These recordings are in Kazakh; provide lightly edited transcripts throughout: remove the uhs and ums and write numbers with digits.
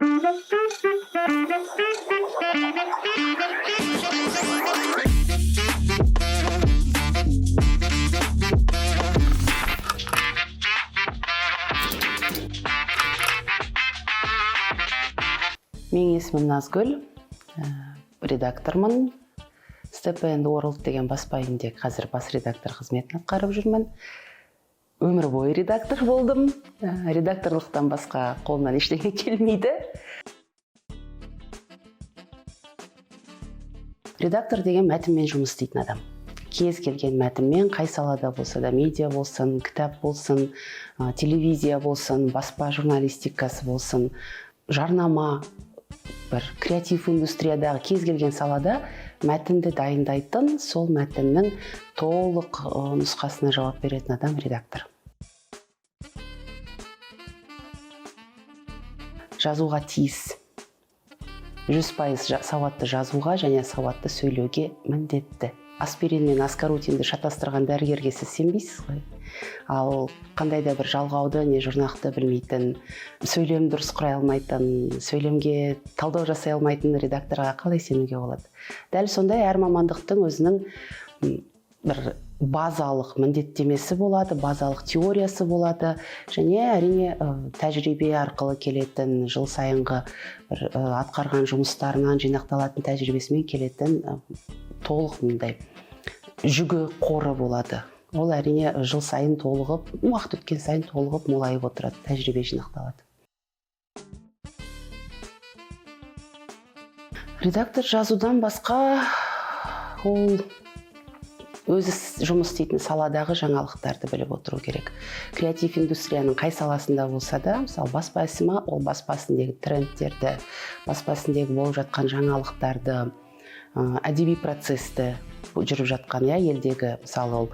Менің есімім Назгүл, редактормын. Step and World деген баспа үйінде қазір бас редактор қызметін атқарып жүрмін. Өмір бойы редактор болдым. Редакторлықтан басқа қолымнан ештеңе келмейді. Редактор деген мәтінмен жұмыс істейтін адам. Кез келген мәтінмен, қай салада болса да, медиа болсын, кітап болсын, телевизия болсын, баспа журналистикасы болсын, жарнама, бір креатив индустриядағы кез келген салада мәтінді дайындайтын, сол мәтіннің толық нұсқасына жауап беретін адам редактор. Жазуға тиіс. 100% сауатты жазуға және сауатты сөйлеуге міндетті. Аспирин мен аскарутинді шатастырған дәрігерге сіз сенбейсіз ғой. Ал қандай да бір жалғауды не жұрнақты білмейтін, сөйлем дұрыс құрай алмайтын, сөйлемге талдау жасай алмайтын редакторға қалай сенуге болады? Дәл сондай әр мамандықтың өзінің бір базалық міндеттемесі болады, базалық теориясы болады, және әрине тәжірибе арқылы келетін, жыл сайынғы атқарған жұмыстарынан жинақталатын тәжірибесімен келетін толық мындай жүгі қоры болады. Ол әрине жыл сайын толығып, уақыт өткен сайын толығып, молайып отырады, тәжірибе жинақталады. Редактор жазудан басқа ол өзі жұмыс істейтін саладағы жаңалықтарды біліп отыру керек. Креатив индустрияның қай саласында болса да, мысалы баспа ісі ма, ол баспасындегі трендтерді, баспасындегі болып жатқан жаңалықтарды, әдеби процесті жүріп жатқан елдегі, мысалы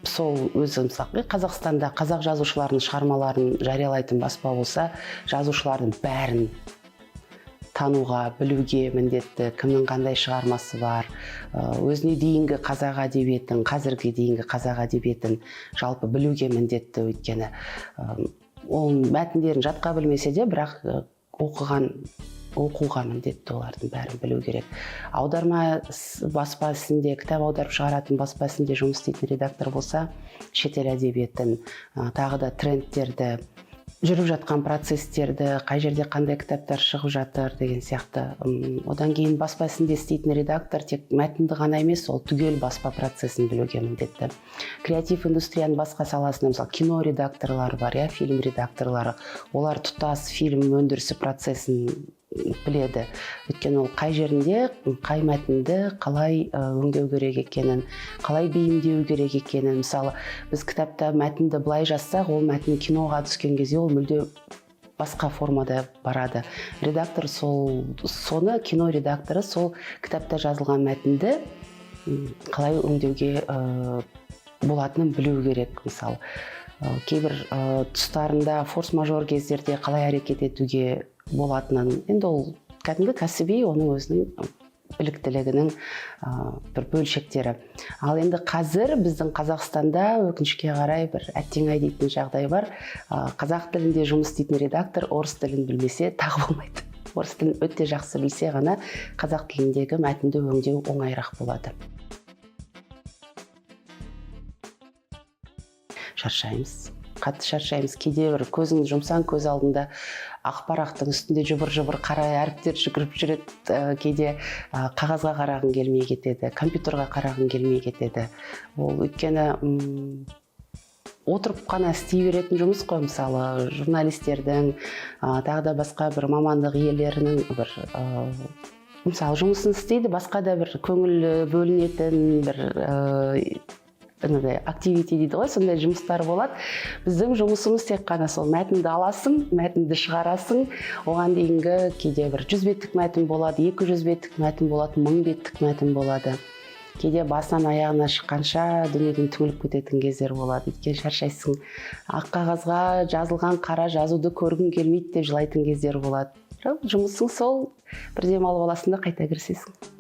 сол өзі мысалы Қазақстанда қазақ жазушыларының шығармаларын жариялайтын баспа болса, жазушылардың бәрін тануға, білуге міндетті, кімнің қандай шығармасы бар, өзіне дейінгі қазақ әдебиетін, қазірге дейінгі қазақ әдебиетін жалпы білуге міндетті, өйткені ол мәтіндерін жатқа білмесе де, бірақ оқуға міндетті, олардың бәрін білу керек. Аударма баспа ісінде, кітап аударып шығаратын баспа ісінде жұмыс істейтін редактор болса, шетел әдебиетін, тағы да трендтерді, жүріп жатқан процесстерді, қай жерде қандай кітаптар шығып жатыр деген сияқты. Одан кейін баспа ісінде істейтін редактор тек мәтінді ғана емес, ол түгел баспа процесін білуге міндетті. Креатив индустрияның басқа саласында, мысалы, кино редакторлары бар, фильм редакторлары, олар тұтас фильм өндірісі процесін біледі. Өйткені ол қай жерінде, қай мәтінді қалай өңдеу керек екенін, қалай бейімдеу керек екенін. Мысалы, біз кітапта мәтінді былай жазсақ, ол мәтін киноға түскен кезде ол мүлде басқа формада барады. Редактор соны, кино редакторы сол кітапта жазылған мәтінді қалай өңдеуге болатынын білу керек. Мысалы, кейбір тұстарында форс-мажор кездерде қалай әрекет етуге болатынын, енді ол кәдімгі кәсіби, оның өзінің біліктілігінің бір бөлшектері. Ал енді қазір біздің Қазақстанда өкінішке қарай бір әттең-ай дейтін жағдай бар. Қазақ тілінде жұмыс істейтін редактор орыс тілін білмесе тағы болмайды. Орыс тілін өте жақсы білсе ғана қазақ тіліндегі мәтінді өңдеу оңайырақ болады. Шаршаймыз. Қатты шаршаймыз. Кейде бір көзіңіз жұмсаң, көз алдында ақ парақтың үстінде жыбыр-жыбыр қара әріптер жүгіріп жүреді. Кейде қағазға қарағың келмей кетеді, компьютерға қарағың келмей кетеді. Ол өйткені отырып қана істей беретін жұмыс қой, мысалы, журналистердің, тағы да басқа бір мамандық иелерінің бір мысалы жұмысын істейді, басқа да бір көңіл бөлінетін бір активити дейді ғой, сондай жұмыстар болады. Біздің жұмысымыз тек қана сол мәтінді аласың, мәтінді шығарасың, оған дейінгі кейде бір 100 беттік мәтін болады, 200 беттік мәтін болады, 1000 беттік мәтін болады. Кейде басынан аяғына шыққанша дүниеден түңіліп кететін кездер болады. Өйткені шаршайсың, ақ қағазға жазылған қара жазуды көргің келмейді деп жылайтын кездер болады. Жұмысың сол, бір демалып аласың да қайта кірісесің.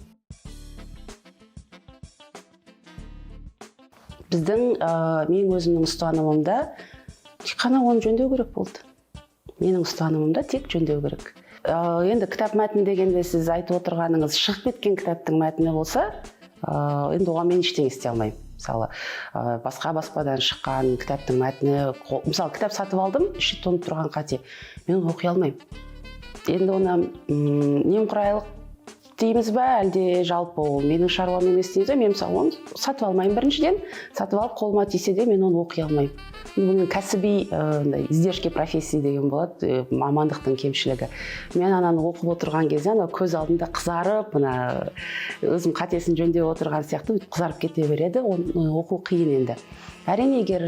Біздің мен өзімнің ұстанымымда қана оны жөндеу керек болды. менің ұстанымымда тек жөндеу керек. Енді кітап мәтіні дегенде сіз айтып отырғаныңыз шығып кеткен кітаптың мәтіні болса, енді оған мен ештеңе істей алмаймын. Мысалы, басқа баспадан шыққан кітаптың мәтіні, мысалы, кітап сатып алдым, іші тоңып тұрған қате, мен оқи алмаймын. Енді оны немқұрайлық дейміз бе, әлде жалпы ол менің шаруам емес дейді. Мен мысалы оны сатып алмаймын біріншіден, сатып алып қолыма тисе де мен оны оқи алмаймын. Бұл кәсіби издержки профессии деген болады, мамандықтың кемшілігі. Мен ананы оқып отырған кезде көз алдымда қызарып, өзім қатесін жөндеп отырған сияқты қызарып кете береді. Оны оқу қиын енді. Әрине, егер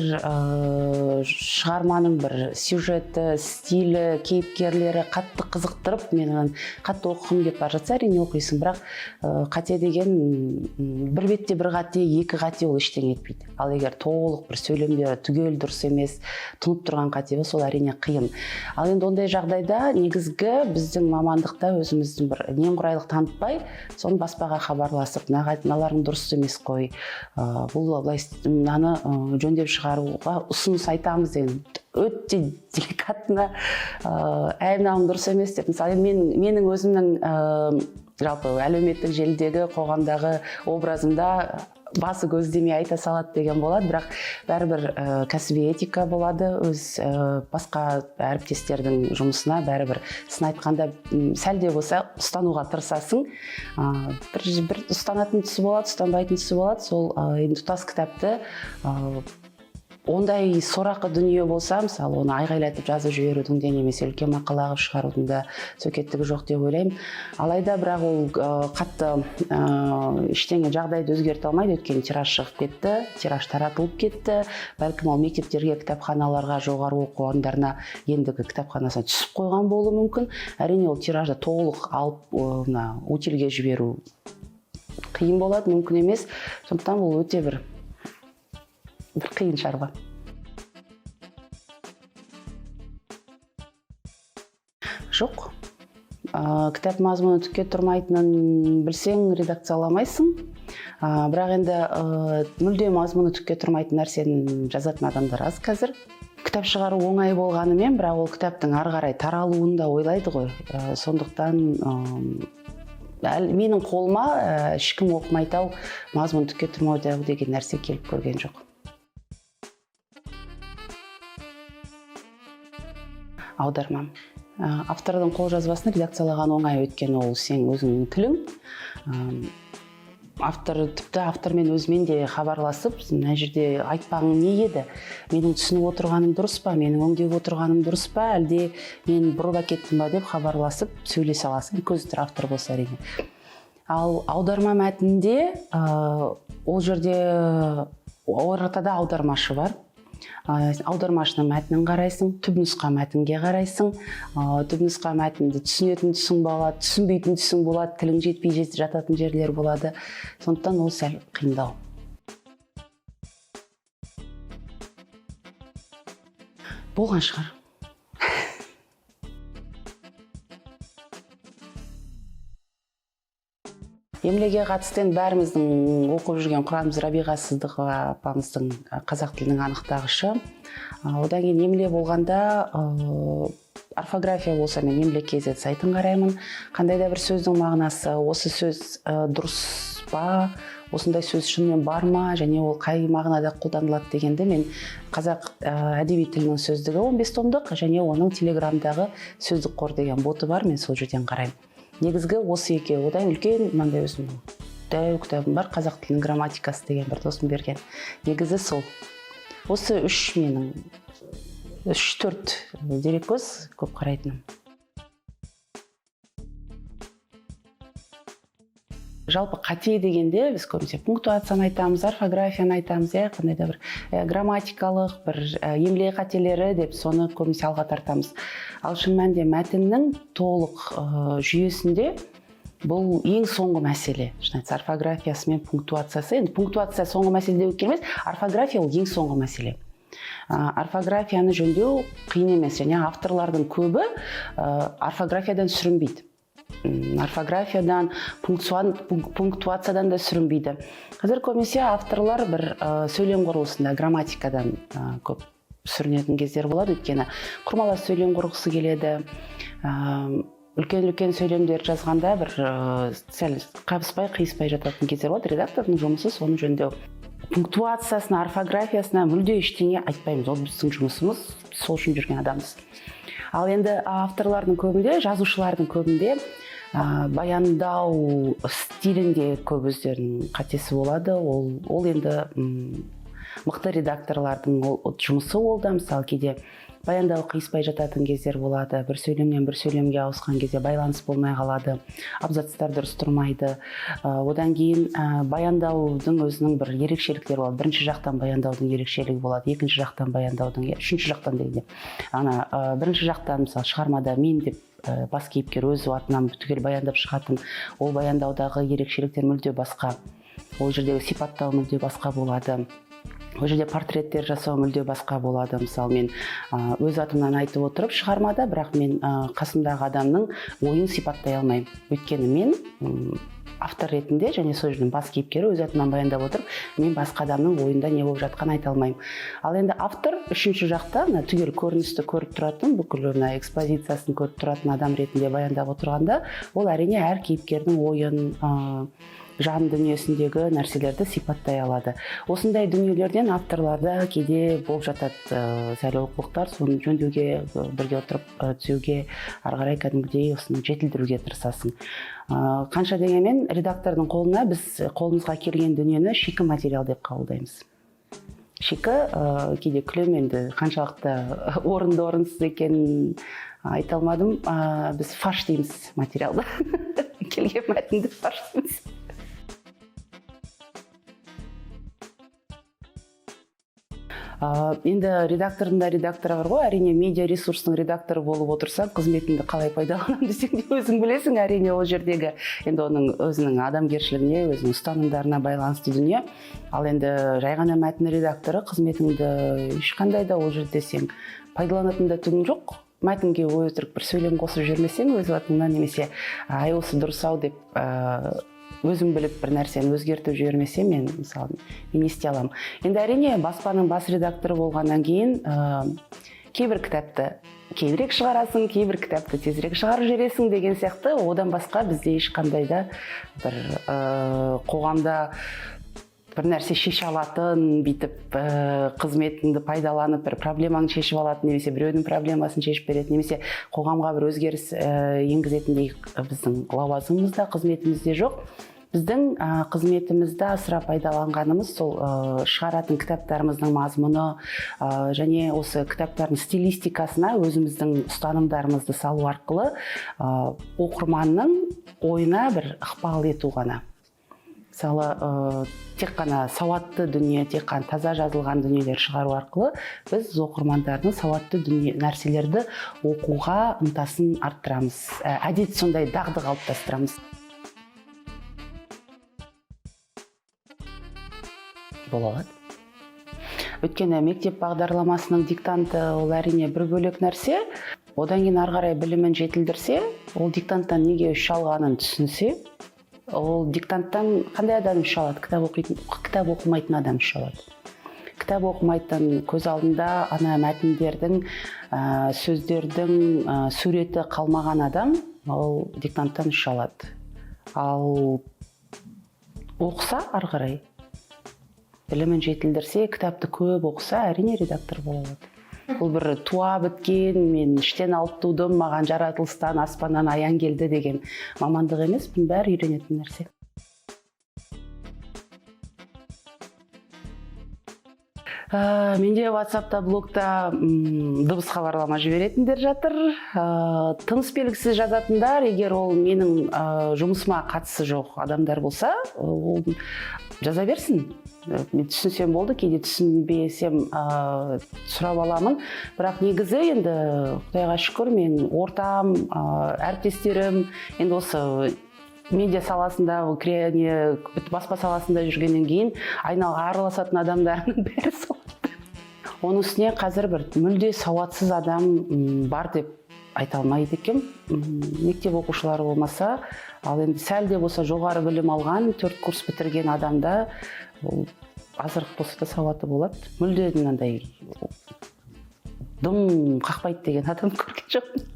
шығарманың бір сюжеті, стилі, кейіпкерлері қатты қызықтырып, мен қатты оқығым келіп бара жатса, әрине оқисың, бірақ қате деген бір бетте бір қате, екі қате ол ештеңе етпейді. Ал егер толық бір сөйлемдері түгел дұрыс емес, тұнып тұрған қате болса, ол әрине қиын. Ал енді ондай жағдайда негізгі біздің мамандықта өзіміздің бір немқұрайлық танытпай, соны баспаға хабарласып, мыналарың дұрыс емес қой, бұл мынаны жөндеп шығаруға ұсыныс айтамыз деген өте деликатно, мынауың дұрыс емес деп. Мысалы, менің өзімнің жалпы әлеуметтік желідегі қоғамдағы образымда басы көздемей айта салады деген болады, бірақ бәрібір кәсіби этика болады, өз басқа әріптестердің жұмысына бәрібір сын айтқанда сәл де болса ұстануға тырысасың. Бір ұстанатын тұсы болады, ұстанбайтын тұсы болады. Сол енді тұтас кітапты ондай сорақы дүние болса, мысалы, оны айғайлатып жазып жіберудің де немесе үлкен мақала қылып шығарудың да сөкеттігі жоқ деп ойлаймын. Алайда бірақ ол қатты ештеңе жағдайды өзгерте алмайды, өйткені тираж шығып кетті, тираж таратылып кетті. Бәлкім ол мектептерге, кітапханаларға, жоғары оқу орындарына ендігі кітапханасына түсіп қойған болуы мүмкін. Әрине, ол тиражды толық алып утильге жіберу қиын болады, мүмкін емес. Сондықтан бұл өте бір қиын шаруа. Жоқ. Кітап мазмұны түкке тұрмайтынын білсең, редакцияламайсың. Бірақ енді мүлде мазмұны түкке тұрмайтын нәрсені жазатын адамдар аз қазір. Кітап шығару оңай болғанымен, бірақ ол кітаптың ары қарай таралуын да ойлайды ғой. Сондықтан менің қолыма ешкім оқымайтау, мазмұны түкке тұрмайды деген нәрсе келіп көрген жоқ. Аударма. Автордың қолжазбасын редакциялаған оңай, өйткені ол сен өзіңнің тілің. Тіпті автормен өзімен де хабарласып, мына жерде айтпағың не еді? Менің түсініп отырғаным дұрыс па? Менің өңдеп отырғаным дұрыс па? Әлде мен бұрып әкеттім ба деп хабарласып сөйлесе аласың, көзі тірі автор болса әрине. Ал аударма мәтінде ол жерде ортада аудармашы бар. Аудармашының мәтінін қарайсың, түпнұсқа мәтінге қарайсың. Түпнұсқа мәтінді түсінетін түсің болады, түсінбейтін түсің болады, тілің жетпей жататын жерлер болады. Сондықтан ол сәл қиындау. Болған шығар. Емлеге қатысты бәріміздің оқып жүрген Құранымыз Рабиға Сыздықова апамыздың қазақ тілінің анықтағышы. Одан кейін емле болғанда орфография болса мен емле KZ сайтын қараймын. Қандай да бір сөздің мағынасы, осы сөз дұрыс па, осындай сөз шынымен бар ма, және ол қай мағынада қолданылады дегенде мен қазақ әдеби тілінің сөздігі 15 томдық және оның телеграмдағы сөздік қор деген боты бар, мен сол жерден қараймын. Негізгі осы екеуі. Одан үлкен мынандай өзімнің дәу кітабым бар, қазақ тілінің грамматикасы деген бір досым берген. Негізі сол. Осы 3-4 дереккөз көп қарайтыным. Жалпы қате дегенде біз көбінесе пунктуацияны айтамыз, орфографияны айтамыз, қандай да бір грамматикалық, бір емле қателері деп соны көбінесе алға тартамыз. Ал шын мәнінде мәтіннің толық жүйесінде бұл ең соңғы мәселе. Орфографиясы мен пунктуациясы. Енді пунктуация соңғы мәселе деуге келмес, орфография ол ең соңғы мәселе. Орфографияны жөндеу қиын емес, және авторлардың көбі орфографиядан сүрінбейді. Орфографиядан, пунктуациядан да сүрінбейді. Қазір көбінесе авторлар бір сөйлем құрылысында грамматикадан көп сүрінетін кездер болады, өйткені құрмалас сөйлем құрғысы келеді. Үлкен сөйлемдер жазғанда бір сәл қабыспай, қиыспай жататын кездер болады. Редактордың жұмысы соны жөндеу. Пунктуациясына, орфографиясына мүлде ештеңе айтпаймыз. Ол біздің жұмысымыз, сол үшін жүрген адамбыз. Ал енді авторлардың көбінде, жазушылардың көбінде баяндау стилінде көп өздерінің қатесі болады. Ол енді мықты редакторлардың жұмысы ол да, мысалы кейде баяндау қиыспай жататын кездер болады. Бір сөйлемнен бір сөйлемге ауысқан кезде байланыс болмай қалады, абзацтар дұрыс тұрмайды. Одан кейін баяндаудың өзінің бір ерекшеліктері болады. Бірінші жақтан баяндаудың ерекшелігі болады, екінші жақтан баяндаудың, үшінші жақтан дегенде. Бірінші жақтан мысалы шығармада мен деп бас кейіпкер өз атынан түгел баяндап шығатын, ол баяндаудағы ерекшеліктер мүлде басқа. Ол жердегі сипаттау мүлде басқа болады. Ол жерде портреттер жасау мүлде басқа болады. Мысалы, мен өз атымнан айтып отырып шығармада, бірақ мен қасымдағы адамның ойын сипаттай алмаймын. Өйткені мен автор ретінде және сол жердің бас кейіпкері өз атымнан баяндап отырып, мен басқа адамның ойында не болып жатқанын айта алмаймын. Ал енді автор үшінші жақта түгел көріністі көріп тұратын, бүкіл экспозициясын көріп тұратын адам ретінде баяндап отырғанда, ол әрине әр кейіпкердің ойын, жан дүниесіндегі нәрселерді сипаттай алады. Осындай дүниелерден авторларда кейде болып жатады сәл олқылықтар, соны жөндеуге, бірге отырып түзеуге, ары қарай кәдімгідей осыны жетілдіруге тырысасың. Қанша дегенмен редактордың қолына біз қолымызға келген дүниені шикі материал деп қабылдаймыз. Шикі кейде күлемін, енді қаншалықты орынды орынсыз екенін айта алмадым. Біз фарш дейміз материалды. Келген мәтінді фарш дейміз. Енді редактордың да редакторы бар ғой, әрине медиа ресурстың редакторы болып отырсаң, қызметіңді қалай пайдаланамын десең де өзің білесің, әрине ол жердегі енді оның өзінің адамгершілігіне, өзінің ұстанымдарына байланысты дүние. Ал енді жай ғана мәтін редакторы қызметіңді ешқандай да ол жерде сен пайдаланатын да түгің жоқ. Мәтінге өтірік бір сөйлем қосып жүрмесең өз атыңнан, немесе ай осы дұрыс-ау деп өзім біліп бір нәрсені өзгертіп жібермесем, мен мысалы мен ести аламын. Енді әрине баспаның бас редакторы болғаннан кейін кейбір кітапты кейінірек шығарасың, кейбір кітапты тезірек шығарып жібересің деген сияқты. Одан басқа бізде ешқандай да бір қоғамда бір нәрсе шеше алатын, бүйтіп қызметіңді пайдаланып бір проблемаңды шешіп алатын, немесе біреудің проблемасын шешіп беретін, немесе қоғамға бір өзгеріс енгізетіндей біздің лауазымымызда, қызметімізде жоқ. Біздің қызметімізді асыра пайдаланғанымыз сол шығаратын кітаптарымыздың мазмұны және осы кітаптардың стилистикасына өзіміздің ұстанымдарымызды салу арқылы оқырманның ойына бір ықпал ету ғана. Мысалы, тек қана сауатты дүние, тек қана таза жазылған дүниелер шығару арқылы біз оқырмандардың сауатты нәрселерді оқуға ынтасын арттырамыз. Әдет сондай дағды қалыптастырамыз. Бола алады. Өйткені мектеп бағдарламасының диктанты ол әрине бір бөлек нәрсе. Одан кейін ары қарай білімін жетілдірсе, ол диктанттан неге үш алғанын түсінсе, ол диктанттан қандай адам үш алады? Кітап оқымайтын адам үш алады. Кітап оқымайтын көз алдында ана мәтіндердің, сөздердің суреті қалмаған адам ол диктанттан үш алады. Ал оқыса ары қарай, білімін жетілдірсе, кітапты көп оқыса, әрине редактор бола алады. Бұл бір туа біткен, мен іштен алып тудым, маған жаратылыстан, аспаннан аян келді деген мамандық емес, бұның бәрі үйренетін нәрсе. Менде WhatsApp-та, блогта дыбыс хабарлама жіберетіндер жатыр. Тыныс белгісіз жазатындар, егер ол менің жұмысыма қатысы жоқ адамдар болса, ол жаза берсін. Мен түсінсем болды, кейде түсінбесем сұрап аламын. Бірақ негізі енді Құдайға шүкір, мен ортам, әріптестерім, енді осы медиа саласында, баспа саласында жүргеннен кейін айналға араласатын адамдардың бәрі сауатты. Оның үстіне қазір бір мүлде сауатсыз адам бар деп айта алмайды екенмін. Мектеп оқушылары болмаса, ал енді сәл де болса жоғары білім алған, 4 курс бітірген адамда азырақ болса да сауаты болады. Мүлде мынандай дым қақпайды деген адам көрген жоқпын.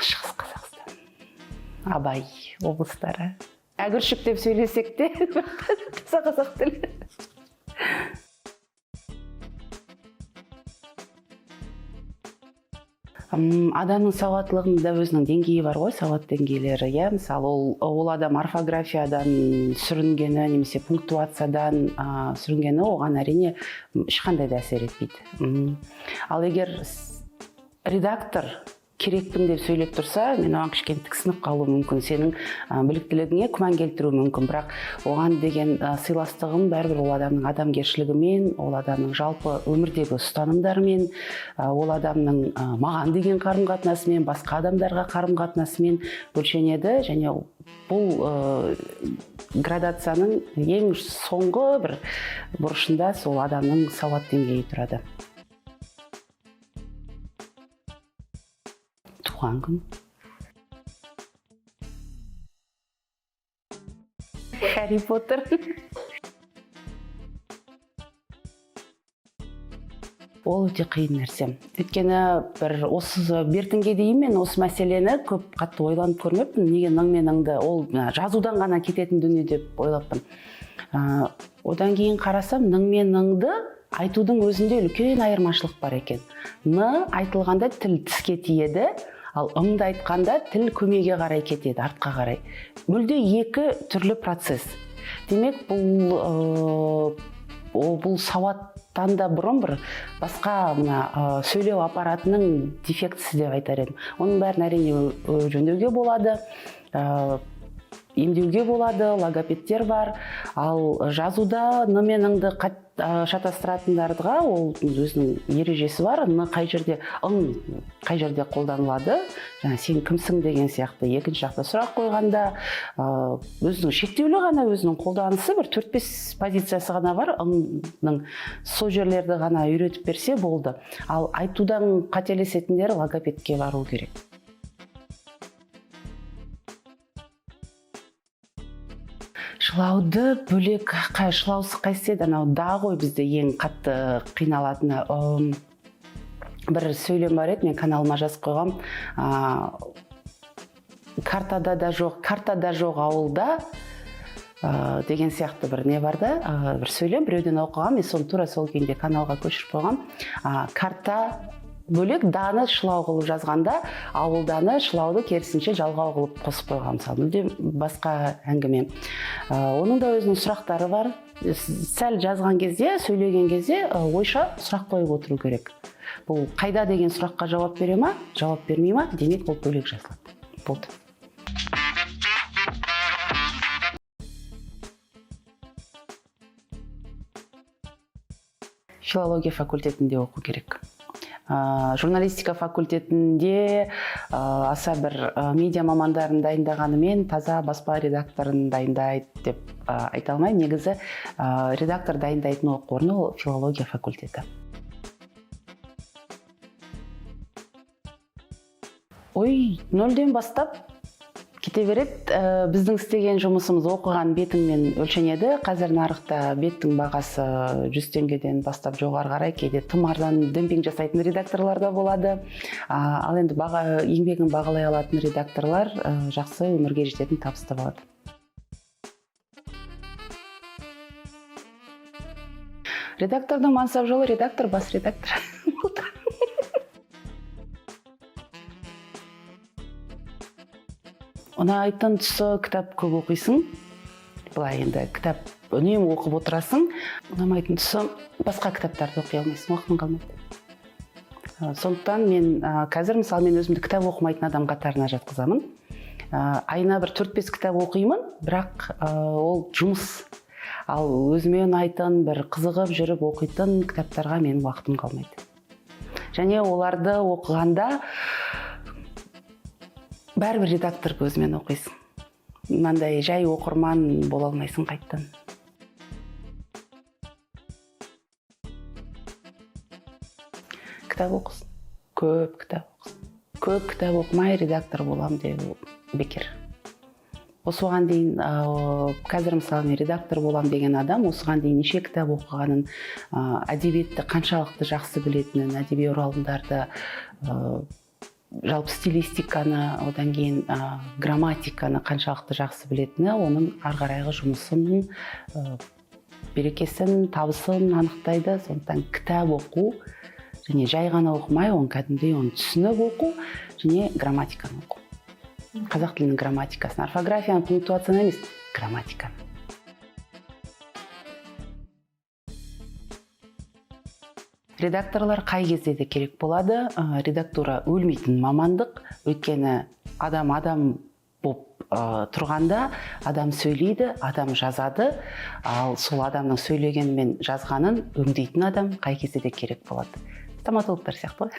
Шығыс Қазақстан, Абай облыстары. Әгіршік деп сөйлесек те, таза қазақ тілі. Адамның сауаттылығында өзінің деңгейі бар ғой, сауат деңгейлері. Мысалы, ол адам орфографиядан сүрінгені, немесе пунктуациядан сүрінгені оған әрине ешқандай да әсер етпейді. Ал егер редактор керекпін деп сөйлеп тұрса, мен оған кішкене тіксініп қалуы мүмкін, сенің біліктілігіңе күмән келтіруі мүмкін, бірақ оған деген сыйластығым бәрібір ол адамның адамгершілігімен, ол адамның жалпы өмірдегі ұстанымдарымен, ол адамның маған деген қарым-қатынасымен, басқа адамдарға қарым-қатынасымен өлшенеді, және бұл градацияның ең соңғы бір бұрышында сол адамның сауат деңгейі тұрады. Туған күн. Харри Поттер. Ол өте қиын нәрсе. Өйткені осы бертінге дейін мен осы мәселені көп қатты ойланып көрмеппін. Неге ның мен ыңды ол жазудан ғана кететін дүние деп ойлаппын. Одан кейін қарасам, ның мен ыңды айтудың өзінде үлкен айырмашылық бар екен. Ны айтылғанда тіл тіске тиеді, ал ыңды айтқанда тіл көмеге қарай кетеді, артқа қарай. Мүлде екі түрлі процесс. Демек, бұл сауаттан да бұрын бір басқа сөйлеу аппаратының дефектісі деп айтар едім. Оның бәрін әрине жөндеуге болады, емдеуге болады, логопедтер бар. Ал жазуда ны мен ыңды шатастыратындарға ол өзінің ережесі бар. Ны қай жерде, ың қай жерде қолданылады. Жаңа сен кімсің деген сияқты екінші жақта сұрақ қойғанда өзінің шектеулі ғана өзінің қолданысы бір 4-5 позициясы ғана бар. Ыңның сол жерлерді ғана үйретіп берсе болды. Ал айтудан қателесетіндер логопедке бару керек. Шылауды бөлек, шылаусы қайсы еді, анау да ғой бізде ең қатты қиналатыны. Бір сөйлем бар еді, мен каналыма жазып қойғам. Картада да жоқ ауылда деген сияқты бір не бар да, бір сөйлем біреуден оқығам, мен соны тура сол күйінде каналға көшіріп қойғам. Карта бөлек, даны шылау қылып жазғанда, ауылданы шылауды керісінше жалғау қылып қосып қойған. Мысалы, мүлде басқа әңгіме. Оның да өзінің сұрақтары бар. Сәл жазған кезде, сөйлеген кезде ойша сұрақ қойып отыру керек. Бұл қайда деген сұраққа жауап бере ма, жауап бермей ма, демек ол бөлек жазылады. Болды. Филология факультетінде оқу керек. Журналистика факультетінде аса бір медиа мамандарын дайындағанымен таза баспа редакторын дайындайды деп айта алмаймын. Негізі редактор дайындайтын оқу орны ол филология факультеті. Нөлден бастап кете береді. Біздің істеген жұмысымыз оқыған бетіңмен өлшенеді. Қазір нарықта беттің бағасы 100 теңгеден бастап жоғары қарай, кейде тым арзан демпинг жасайтын редакторлар да болады. Ал енді еңбегін бағалай алатын редакторлар жақсы өмірге жететін табыс таба алады. Редактордың мансап жолы редактор, бас редактор. Ұнайтын тұсы кітап көп оқисың. Былай енді кітап үнемі оқып отырасың. Ұнамайтын тұсы басқа кітаптарды оқи алмайсың, уақытың қалмайды. Сондықтан мен қазір мысалы мен өзімді кітап оқымайтын адам қатарына жатқызамын. Айына бір 4-5 кітап оқимын, бірақ ол жұмыс. Ал өзіме ұнайтын бір қызығып жүріп оқитын кітаптарға мен уақытым қалмайды. Және оларды оқығанда бәрібір редактор көзімен оқисың. Мынандай жай оқырман бола алмайсың қайттан. Кітап оқысын, көп кітап оқысын. Көп кітап оқымай редактор болам деп бекер. осыған дейін қазір мысалы мен редактор болам деген адам осыған дейін неше кітап оқығанын, әдебиетті қаншалықты жақсы білетінін, әдеби оралымдарды, жалпы стилистиканы, одан кейін грамматиканы қаншалықты жақсы білетіні оның ары қарайғы жұмысының берекесін, табысын анықтайды. Сондықтан кітап оқу және жай ғана оқымай, оны кәдімгідей оны түсініп оқу және грамматиканы оқу. Қазақ тілінің грамматикасын, орфографияны, пунктуацияны емес, грамматиканы. Редакторлар қай кезде де керек болады. Редактура өлмейтін мамандық, өйткені адам болып тұрғанда адам сөйлейді, адам жазады, ал сол адамның сөйлегені мен жазғанын өңдейтін адам қай кезде де керек болады. Стоматологтар сияқты ғой.